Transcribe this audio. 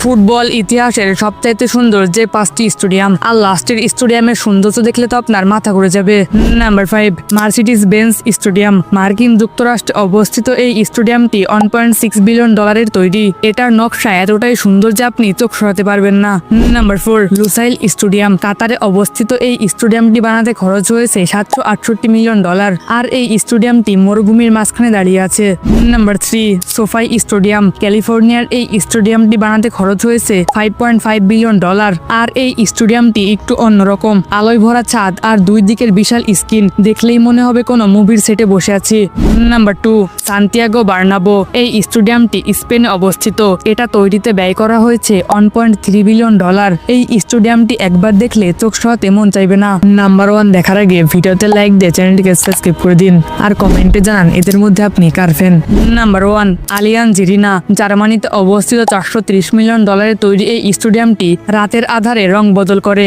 Football ইতিহাসের সবচাইতে সুন্দর যে 5টি স্টেডিয়াম আর লাস্টের স্টেডিয়ামের সৌন্দর্য দেখলে তো আপনার মাথা ঘুরে যাবে। Number 5, Mercedes Benz stadium. মার্কিন যুক্তরাষ্ট্রে অবস্থিত এই স্টেডিয়ামটি $1.6 বিলিয়ন তৈরি। এটার নকশা এতটাই সুন্দর যে আপনি চোখ সরাতে পারবেন না। Number 4, Lusail stadium. কাতারে অবস্থিত এই স্টেডিয়ামটি বানাতে খরচ হয়েছে $768 মিলিয়ন। আর এই স্টেডিয়ামটি মরুভূমির মাঝখানে দাঁড়িয়ে আছে। Number 3, SoFi stadium. ক্যালিফোর্নিয়ার এই স্টেডিয়ামটি বানাতে খরচ হয়েছে $5.5 বিলিয়ন। আর এই স্টেডিয়ামটি একটু অন্যরকম, আলোয় ভরা ছাদ আর দুই দিকের বিশাল স্ক্রিন, দেখলেই মনে হবে কোনো মুভির সেটে বসে আছি। Number 2, Santiago বার্নাবো। এই স্টেডিয়ামটি স্পেনে অবস্থিত। এটা তৈরিতে ব্যয় করা হয়েছে $1.3 বিলিয়ন। এই স্টেডিয়ামটি একবার দেখলে চোখ সরাতে মন চাইবে না। নাম্বার 1 দেখার আগে ভিডিওতে লাইক দিয়ে চ্যানেলটিকে সাবস্ক্রাইব করে দিন আর কমেন্টে জানান এদের মধ্যে আপনি কার ফ্যান। Number 1, Allianz arena. জার্মানিতে অবস্থিত $430 মিলিয়ন তৈরি এই স্টেডিয়ামটি রাতের আধারে রং বদল করে